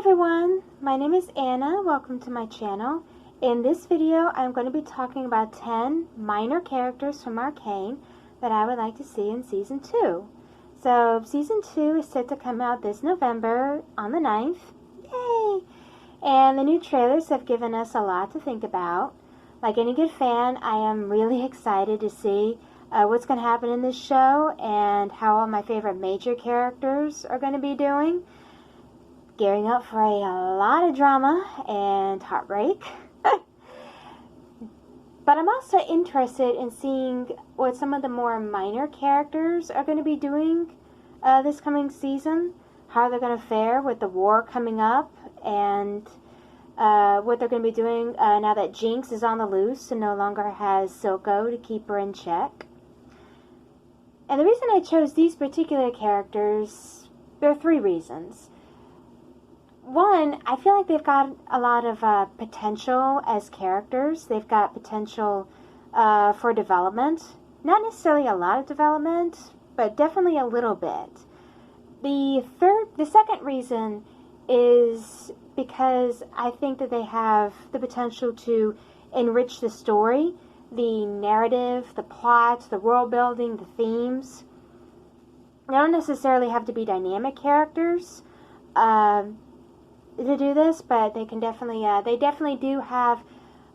everyone, my name is Anna. Welcome to my channel. In this video, I'm going to be talking about 10 minor characters from Arcane that I would like to see in Season 2. So, Season 2 is set to come out this November on the 9th. Yay! And the new trailers have given us a lot to think about. Like any good fan, I am really excited to see what's going to happen in this show and how all my favorite major characters are going to be doing. Gearing up for a lot of drama and heartbreak. But I'm also interested in seeing what some of the more minor characters are going to be doing this coming season. How they're going to fare with the war coming up, and what they're going to be doing now that Jinx is on the loose and no longer has Silco to keep her in check. And the reason I chose these particular characters, there are 3 reasons. One, I feel like they've got a lot of potential as characters. They've got potential for development. Not necessarily a lot of development, but definitely a little bit. The second reason is because I think that they have the potential to enrich the story, the narrative, the plot, the world building, the themes. They don't necessarily have to be dynamic characters to do this, but they can definitely, they definitely do have,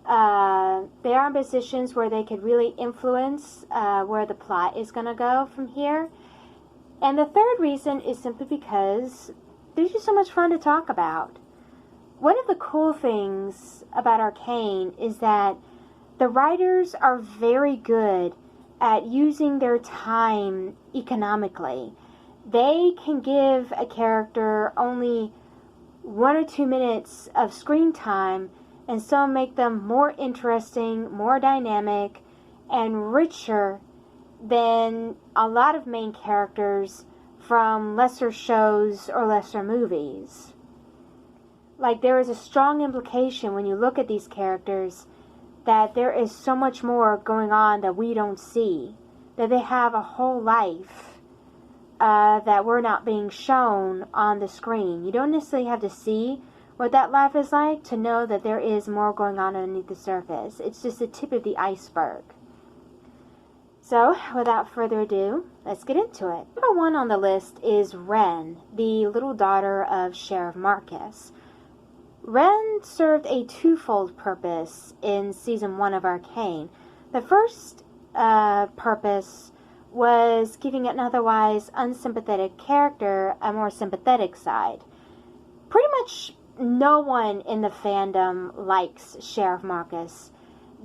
they are in positions where they could really influence where the plot is going to go from here. And the third reason is simply because there's just so much fun to talk about. One of the cool things about Arcane is that the writers are very good at using their time economically. They can give a character only 1 or 2 minutes of screen time and so make them more interesting, more dynamic, and richer than a lot of main characters from lesser shows or lesser movies. Like, there is a strong implication when you look at these characters that there is so much more going on that we don't see, that they have a whole life that we're not being shown on the screen. You don't necessarily have to see what that life is like to know that there is more going on underneath the surface. It's just the tip of the iceberg. So, without further ado, let's get into it. Number 1 on the list is Ren, the little daughter of Sheriff Marcus. Ren served a twofold purpose in Season 1 of Arcane. The first purpose was giving an otherwise unsympathetic character a more sympathetic side. Pretty much no one in the fandom likes Sheriff Marcus.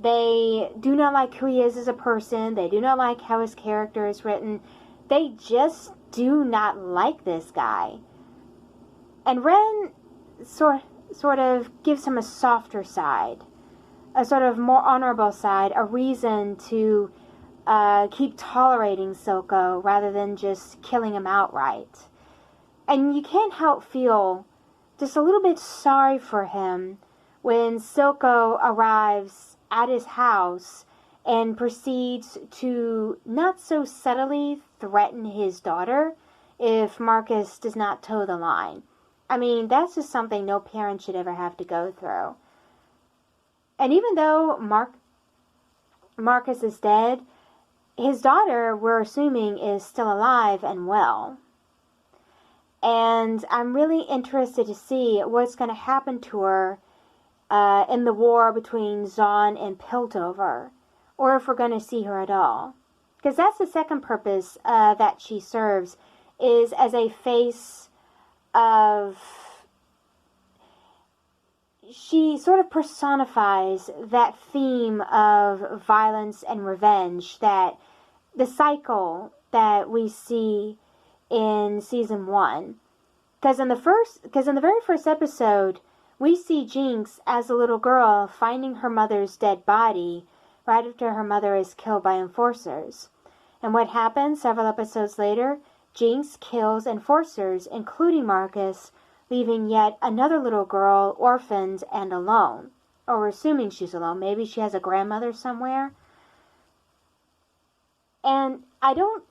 They do not like who he is as a person. They do not like how his character is written. They just do not like this guy. And Ren sort of gives him a softer side, a sort of more honorable side, a reason to keep tolerating Silco rather than just killing him outright. And you can't help feel just a little bit sorry for him when Silco arrives at his house and proceeds to not so subtly threaten his daughter if Marcus does not toe the line. I mean, that's just something no parent should ever have to go through. And even though Marcus is dead, his daughter, we're assuming, is still alive and well. And I'm really interested to see what's going to happen to her in the war between Zaun and Piltover, or if we're going to see her at all. Because that's the second purpose that she serves, is as a face of... She sort of personifies that theme of violence and revenge, that the cycle that we see in Season 1. Because in the very first episode, we see Jinx as a little girl finding her mother's dead body right after her mother is killed by enforcers. And what happens several episodes later? Jinx kills enforcers, including Marcus, leaving yet another little girl orphaned and alone. Or we're assuming she's alone. Maybe she has a grandmother somewhere. And I don't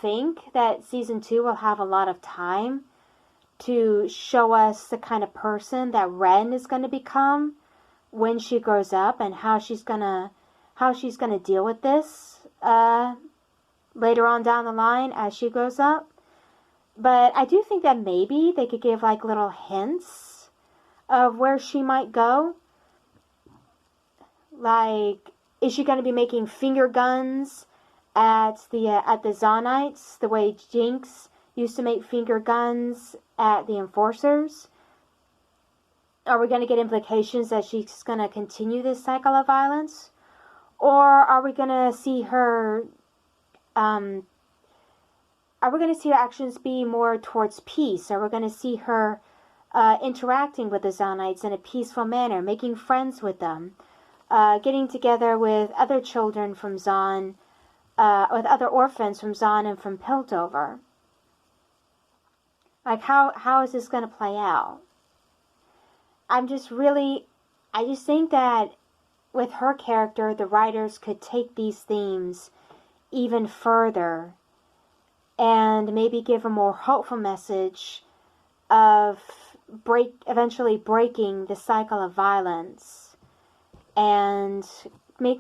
think that Season 2 will have a lot of time to show us the kind of person that Ren is going to become when she grows up, and how she's gonna deal with this later on down the line as she grows up. But I do think that maybe they could give like little hints of where she might go. Like, is she going to be making finger guns at the Zonites, the way Jinx used to make finger guns at the Enforcers? Are we going to get implications that she's going to continue this cycle of violence? Or are we going to see her actions be more towards peace? Are we going to see her interacting with the Zonites in a peaceful manner, making friends with them, getting together with other children from Zon, with other orphans from Zon and from Piltover? Like, how is this going to play out? I just think that with her character, the writers could take these themes even further and maybe give a more hopeful message of eventually breaking the cycle of violence and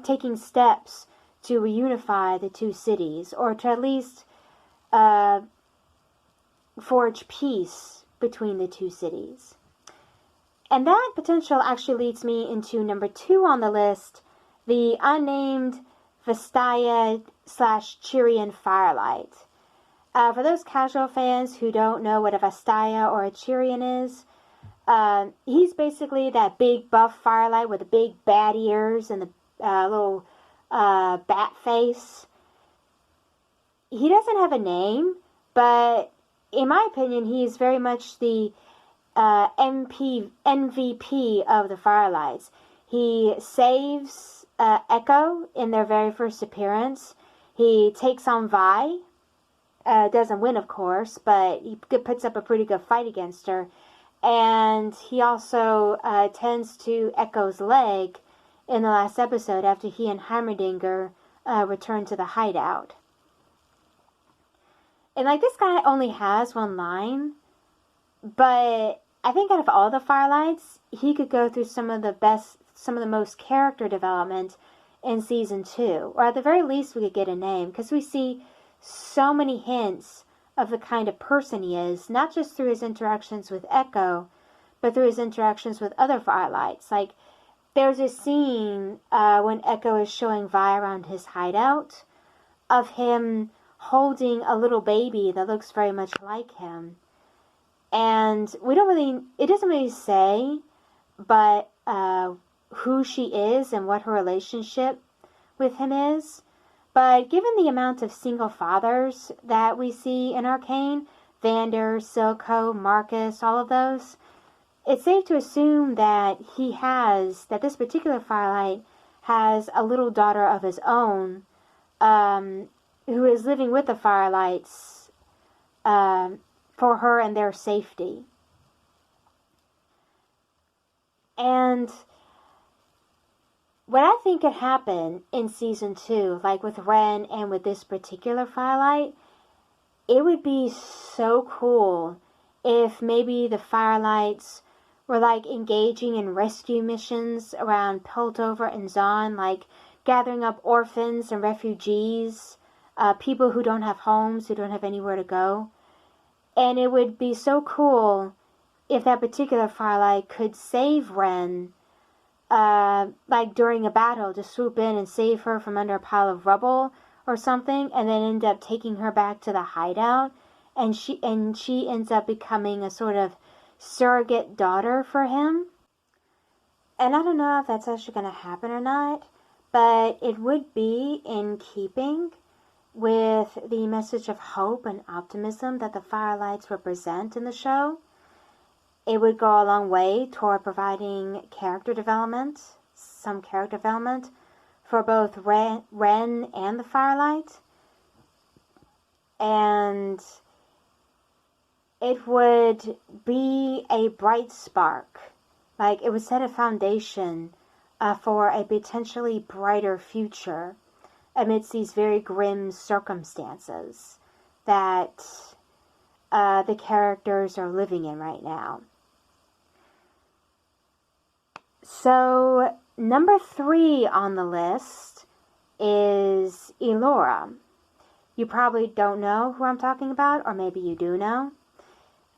taking steps to reunify the two cities, or to at least forge peace between the two cities. And that potential actually leads me into number 2 on the list, the unnamed Vastaya/Chirian Firelight. For those casual fans who don't know what a Vastaya or a Chirian is, he's basically that big buff Firelight with the big bat ears and the little bat face. He doesn't have a name, but in my opinion, he is very much the MVP of the Firelights. He saves Echo in their very first appearance. He takes on Vi. Doesn't win, of course, but he puts up a pretty good fight against her. And he also tends to Echo's leg in the last episode after he and Heimerdinger return to the hideout. And like, this guy only has one line, but I think out of all the Firelights, he could go through some of the most character development in season 2. Or at the very least, we could get a name, because we see so many hints of the kind of person he is, not just through his interactions with Echo, but through his interactions with other Firelights. Like, there's a scene when Echo is showing Vi around his hideout of him holding a little baby that looks very much like him. And it doesn't really say, but who she is and what her relationship with him is. But given the amount of single fathers that we see in Arcane, Vander, Silco, Marcus, all of those, it's safe to assume that this particular Firelight has a little daughter of his own, who is living with the Firelights for her and their safety. And what I think could happen in season 2, like with Ren and with this particular Firelight, it would be so cool if maybe the Firelights were like engaging in rescue missions around Piltover and Zon, like gathering up orphans and refugees, people who don't have homes, who don't have anywhere to go. And it would be so cool if that particular Firelight could save Ren, like during a battle, to swoop in and save her from under a pile of rubble or something, and then end up taking her back to the hideout, and she ends up becoming a sort of surrogate daughter for him. And I don't know if that's actually going to happen or not, but it would be in keeping with the message of hope and optimism that the Firelights represent in the show. It would go a long way toward providing some character development for both Ren and the Firelight. And it would be a bright spark. Like, it would set a foundation for a potentially brighter future amidst these very grim circumstances that the characters are living in right now. So, number 3 on the list is Elora. You probably don't know who I'm talking about, or maybe you do know.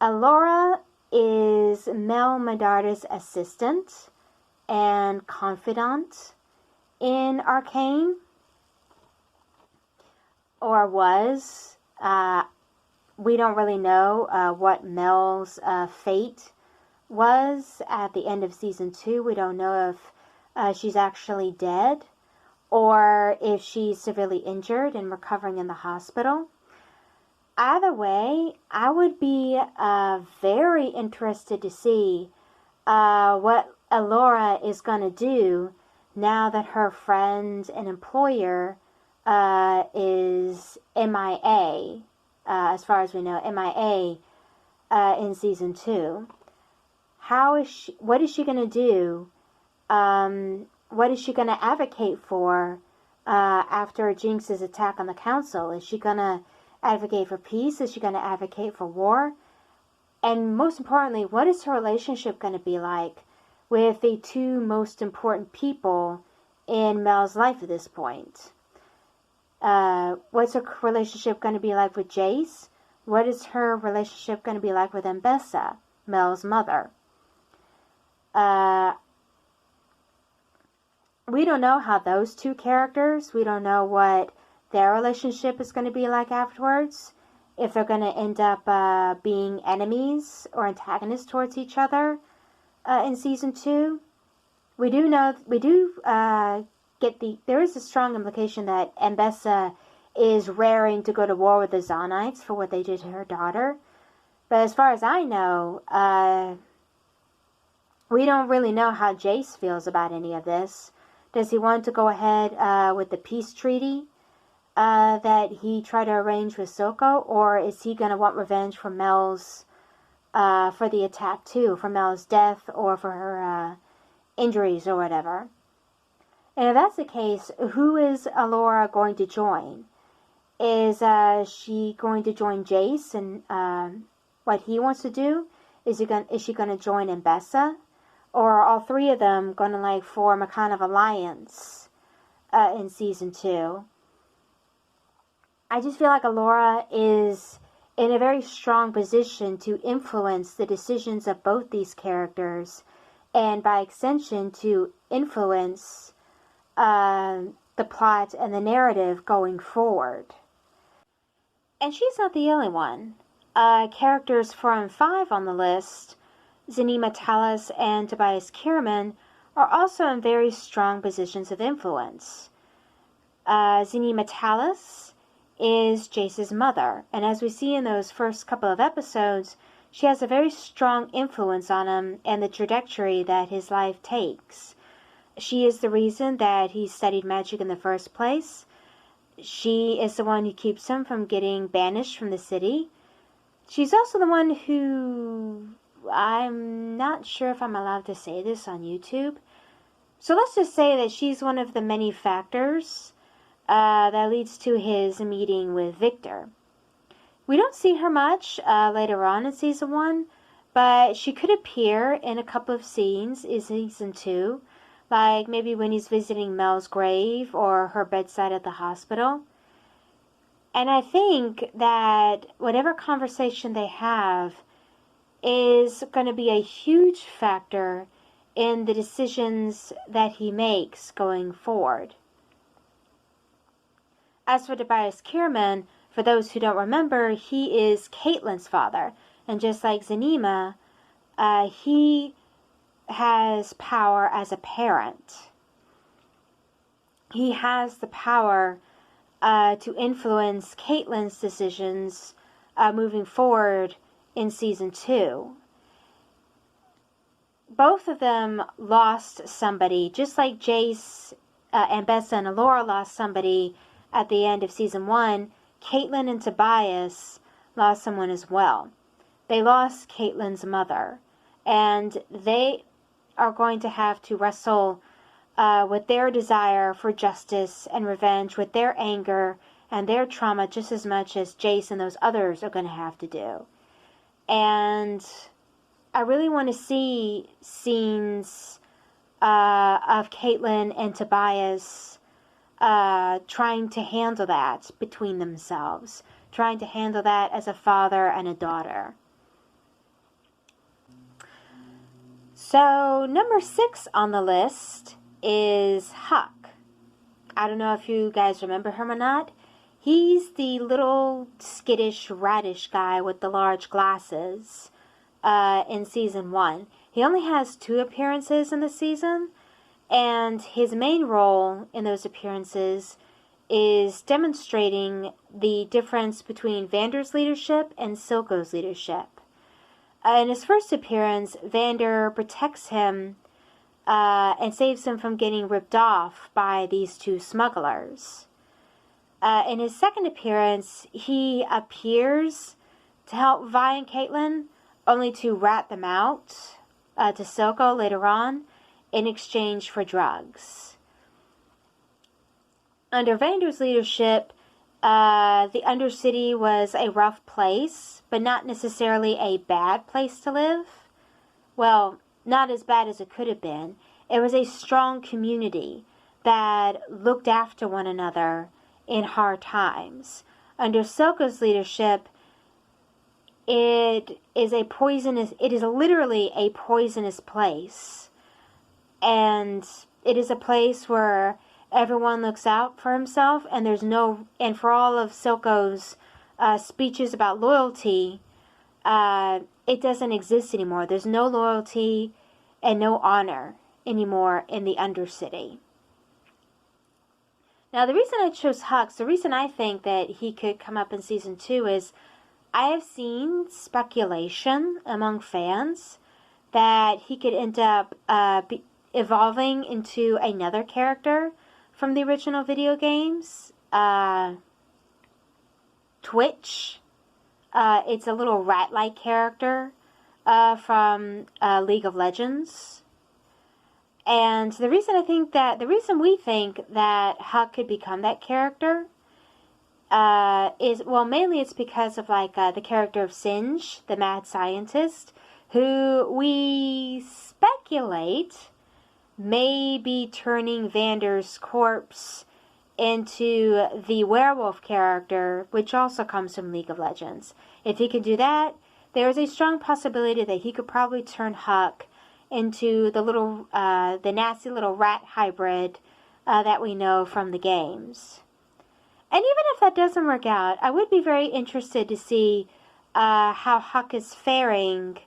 Elora is Mel Medarda's assistant and confidant in Arcane, or was. We don't really know what Mel's fate was at the end of season 2. We don't know if she's actually dead or if she's severely injured and recovering in the hospital. Either way, I would be very interested to see what Elora is going to do now that her friend and employer is MIA, as far as we know, MIA in season 2. What is she going to do? What is she going to advocate for after Jinx's attack on the council? Is she going to advocate for peace? Is she going to advocate for war? And most importantly, what is her relationship going to be like with the 2 most important people in Mel's life at this point? What's her relationship going to be like with Jace? What is her relationship going to be like with Mbessa, Mel's mother? We don't know how those 2 characters, we don't know what their relationship is going to be like afterwards. If they're going to end up being enemies or antagonists towards each other in season 2. We do there is a strong implication that Mbessa is raring to go to war with the Zonites for what they did to her daughter. But as far as I know, we don't really know how Jace feels about any of this. Does he want to go ahead with the peace treaty that he tried to arrange with Silco? Or is he going to want revenge for Mel's, for the attack too, for Mel's death or for her injuries or whatever? And if that's the case, who is Elora going to join? Is she going to join Jace and what he wants to do? Is she going to join Mbessa? Or are all 3 of them going to form a kind of alliance in season 2? I just feel like Elora is in a very strong position to influence the decisions of both these characters, and by extension to influence the plot and the narrative going forward. And she's not the only one. Characters 4 and 5 on the list, Zenima Talas and Tobias Kierman, are also in very strong positions of influence. Zenima Talas is Jace's mother, and as we see in those first couple of episodes, she has a very strong influence on him and the trajectory that his life takes. She is the reason that he studied magic in the first place. She is the one who keeps him from getting banished from the city. She's also the one who... I'm not sure if I'm allowed to say this on YouTube. So let's just say that she's one of the many factors that leads to his meeting with Victor. We don't see her much later on in season 1, but she could appear in a couple of scenes in season 2, like maybe when he's visiting Mel's grave or her bedside at the hospital. And I think that whatever conversation they have is going to be a huge factor in the decisions that he makes going forward. As for Tobias Kierman, for those who don't remember, he is Caitlyn's father. And just like Zenima, he has power as a parent. He has the power to influence Caitlyn's decisions moving forward in season 2. Both of them lost somebody, just like Jace, Mbessa, and Elora lost somebody at the end of season 1. Caitlyn and Tobias lost someone as well. They lost Caitlyn's mother, and they are going to have to wrestle with their desire for justice and revenge, with their anger and their trauma, just as much as Jace and those others are going to have to do. And I really want to see scenes of Caitlin and Tobias trying to handle that between themselves, trying to handle that as a father and a daughter. So number 6 on the list is Huck. I don't know if you guys remember him or not. He's the little skittish, radish guy with the large glasses in season 1. He only has 2 appearances in the season, and his main role in those appearances is demonstrating the difference between Vander's leadership and Silco's leadership. In his first appearance, Vander protects him and saves him from getting ripped off by these 2 smugglers. In his second appearance, he appears to help Vi and Caitlin, only to rat them out to Silco later on in exchange for drugs. Under Vander's leadership, the Undercity was a rough place, but not necessarily a bad place to live. Well, not as bad as it could have been. It was a strong community that looked after one another in hard times. Under Silco's leadership, it is literally a poisonous place. And it is a place where everyone looks out for himself, and for all of Silco's speeches about loyalty, it doesn't exist anymore. There's no loyalty and no honor anymore in the Undercity. Now, the reason I chose Hux, the reason I think that he could come up in season 2 is I have seen speculation among fans that he could end up evolving into another character from the original video games. Twitch. It's a little rat-like character from League of Legends. And the reason we think that Huck could become that character mainly it's because of the character of Singe, the mad scientist, who we speculate may be turning Vander's corpse into the werewolf character, which also comes from League of Legends. If he can do that, there is a strong possibility that he could probably turn Huck into the nasty little rat hybrid that we know from the games. And even if that doesn't work out, I would be very interested to see how Huck is faring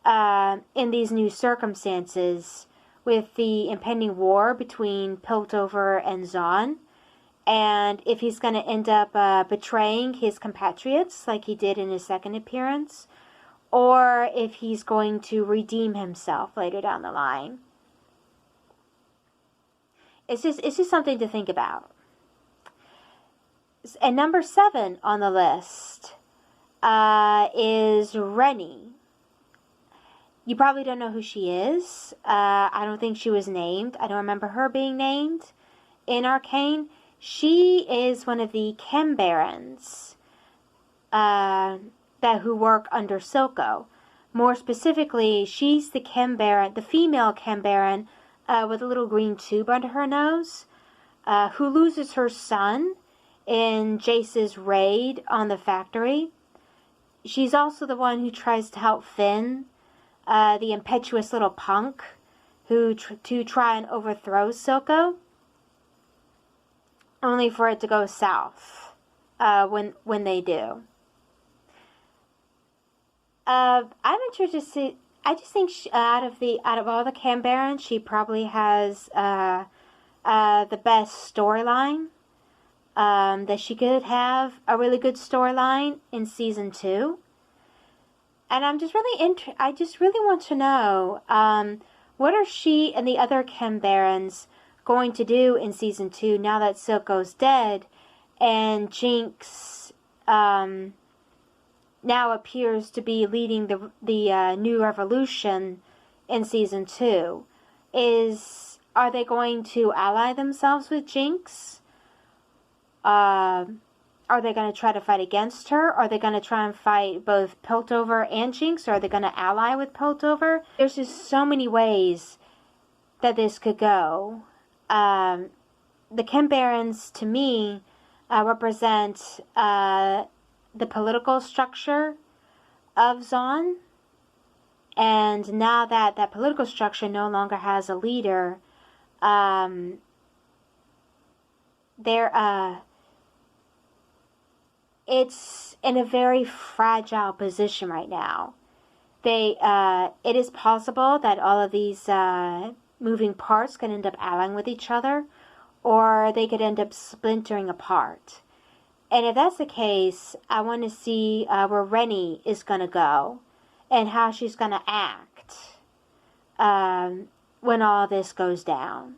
in these new circumstances with the impending war between Piltover and Zaun, and if he's going to end up betraying his compatriots like he did in his second appearance, or if he's going to redeem himself later down the line. It's just something to think about. And number 7 on the list is Rennie. You probably don't know who she is. I don't think she was named. I don't remember her being named in Arcane. She is one of the Chem Barons who work under Silco. More specifically, she's the Chem Baron, the female Chem Baron with a little green tube under her nose, who loses her son in Jace's raid on the factory. She's also the one who tries to help Finn, the impetuous little punk, to try and overthrow Silco, only for it to go south when they do. I'm interested to see. I just think out of all the Chem Barons, she probably has the best storyline. That she could have a really good storyline in season 2. And I'm just really I just really want to know what are she and the other Chem Barons going to do in season 2 now that Silco's dead and Jinx now appears to be leading the new revolution in season 2. Are they going to ally themselves with Jinx? Are they going to try to fight against her? Are they going to try and fight both Piltover and Jinx? Or are they going to ally with Piltover? There's just so many ways that this could go. The Kim Barons, to me, represent the political structure of Zaun. And now that that political structure no longer has a leader, it's in a very fragile position right now. It is possible that all of these moving parts could end up allying with each other, or they could end up splintering apart. And if that's the case, I want to see where Rennie is going to go and how she's going to act when all this goes down.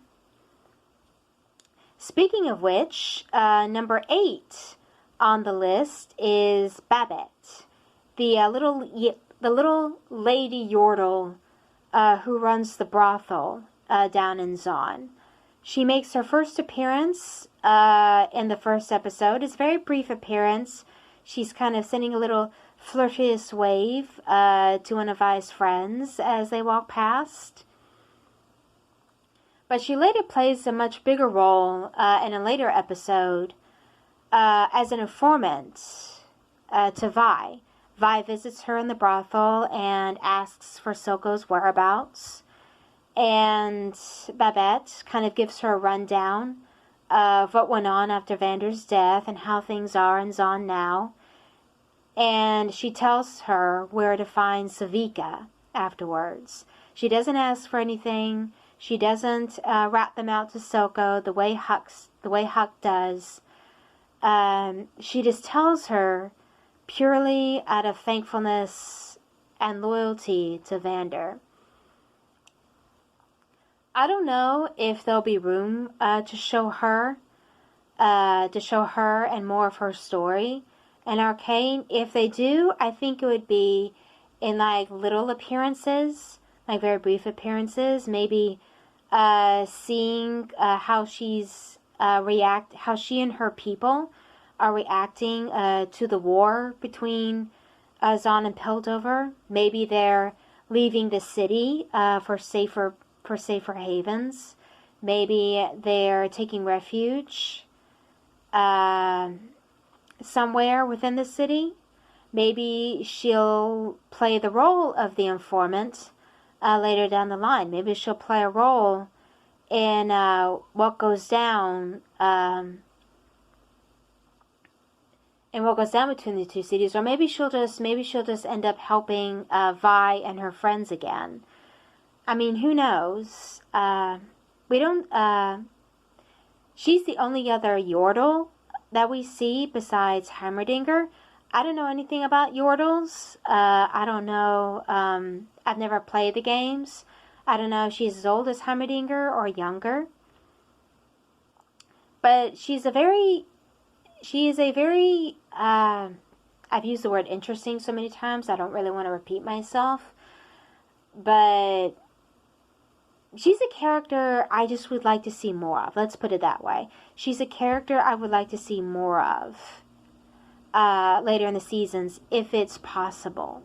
Speaking of which, number 8 on the list is Babette, the little lady Yordle who runs the brothel down in Zaun. She makes her first appearance in the first episode. It's a very brief appearance. She's kind of sending a little flirtatious wave to one of Vi's friends as they walk past. But she later plays a much bigger role in a later episode as an informant to Vi. Vi visits her in the brothel and asks for Silco's whereabouts. And Babette kind of gives her a rundown of what went on after Vander's death and how things are in Zaun now. And she tells her where to find Savika afterwards. She doesn't ask for anything. She doesn't rat them out to Silco the way Huck does. She just tells her purely out of thankfulness and loyalty to Vander. I don't know if there'll be room to show her and more of her story in Arcane. If they do, I think it would be in like little appearances, like very brief appearances. Maybe seeing how she and her people are reacting to the war between Zaun and Piltover. Maybe they're leaving the city for safer havens. Maybe they're taking refuge somewhere within the city. Maybe she'll play the role of the informant later down the line. Maybe she'll play a role in what goes down between the two cities, or maybe she'll just end up helping Vi and her friends again. I mean, who knows? She's the only other Yordle that we see besides Heimerdinger. I don't know anything about Yordles. I don't know. I've never played the games. I don't know if she's as old as Heimerdinger or younger. But she is a very, I've used the word interesting so many times, I don't really want to repeat myself. But she's a character I just would like to see more of. Let's put it that way. She's a character I would like to see more of later in the seasons, if it's possible.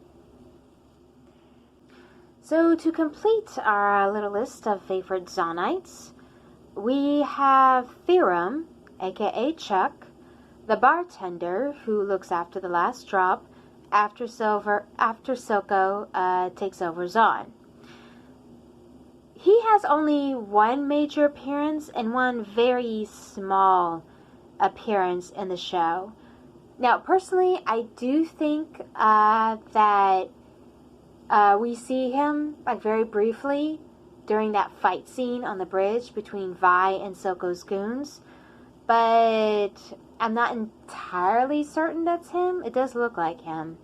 So to complete our little list of favorite Zaunites, we have Theorem, aka Chuck, the bartender who looks after the last drop after Silco takes over Zaun. He has only one major appearance and one very small appearance in the show. Now, personally, I do think that we see him like very briefly during that fight scene on the bridge between Vi and Silco's goons, but I'm not entirely certain that's him. It does look like him.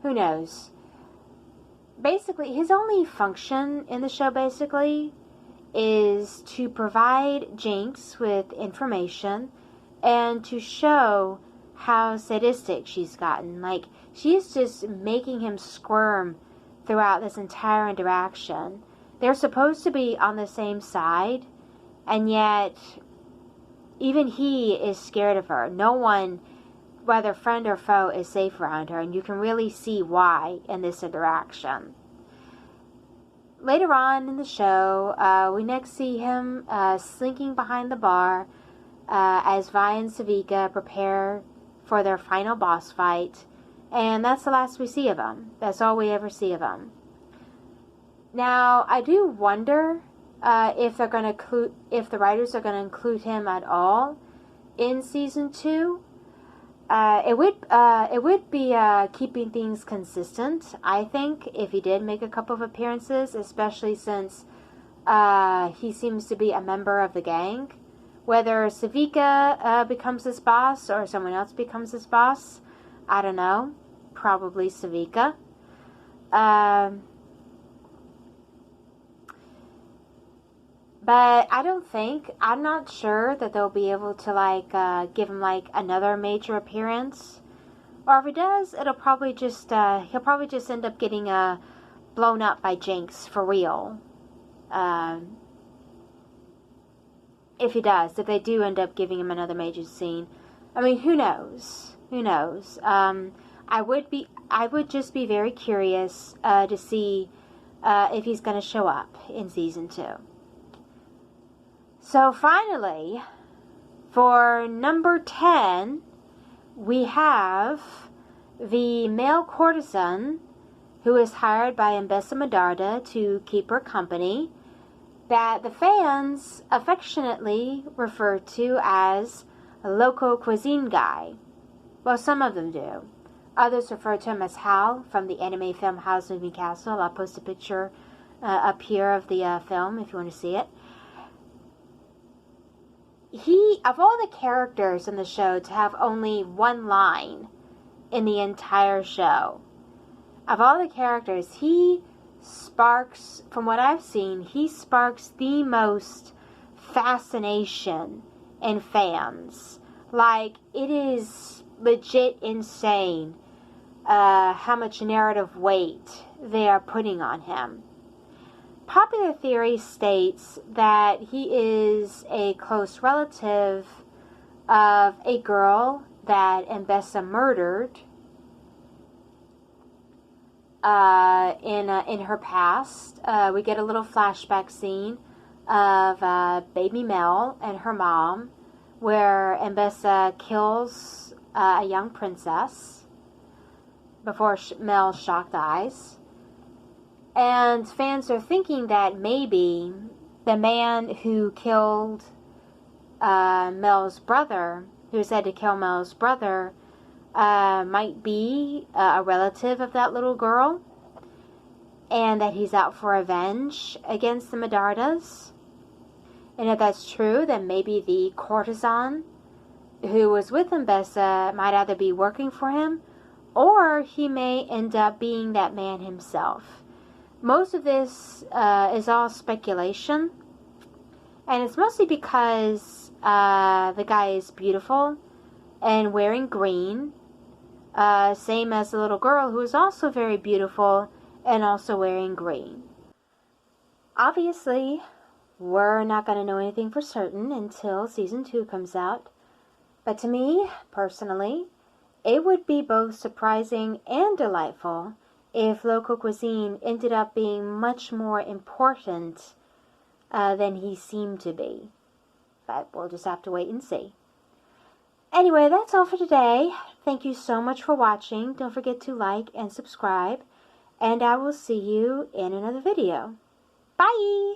Who knows? Basically, his only function in the show, is to provide Jinx with information and to show how sadistic she's gotten. Like, she's just making him squirm throughout this entire interaction. They're supposed to be on the same side, and yet even he is scared of her. No one, whether friend or foe, is safe around her, and you can really see why in this interaction. Later on in the show, we next see him slinking behind the bar as Vi and Savika prepare for their final boss fight, and that's the last we see of him. That's all we ever see of him. Now, I do wonder if they're going to if the writers are going to include him at all in season 2. It would be keeping things consistent, I think, if he did make a couple of appearances, especially since he seems to be a member of the gang. Whether Savika becomes his boss or someone else becomes his boss, I don't know. Probably Savika. But I'm not sure that they'll be able to give him another major appearance. Or if he does, it'll probably just, he'll probably just end up getting blown up by Jinx for real. If he does, if they do end up giving him another major scene. I mean, who knows? Who knows? I would just be very curious to see if he's going to show up in season 2. So finally, for number 10, we have the male courtesan who is hired by Mbessa Medarda to keep her company, that the fans affectionately refer to as a local cuisine guy. Well, some of them do. Others refer to him as Hal from the anime film Howl's Moving Castle. I'll post a picture up here of the film if you want to see it. Of all the characters in the show to have only one line in the entire show, of all the characters, he sparks, from what I've seen, he sparks the most fascination in fans. Like, it is legit insane how much narrative weight they are putting on him. Popular theory states that he is a close relative of a girl that Mbessa murdered in her past. We get a little flashback scene of baby Mel and her mom, where Mbessa kills a young princess before Mel shock dies. And fans are thinking that maybe the man who killed Mel's brother, who said to kill Mel's brother, might be a relative of that little girl, and that he's out for revenge against the Medardas. And if that's true, then maybe the courtesan who was with Mbessa might either be working for him, or he may end up being that man himself. Most of this is all speculation, and it's mostly because the guy is beautiful and wearing green, same as the little girl who is also very beautiful and also wearing green. Obviously, we're not going to know anything for certain until season 2 comes out, but to me, personally, it would be both surprising and delightful if local cuisine ended up being much more important than he seemed to be. But we'll just have to wait and see. Anyway, that's all for today. Thank you so much for watching. Don't forget to like and subscribe. And I will see you in another video. Bye!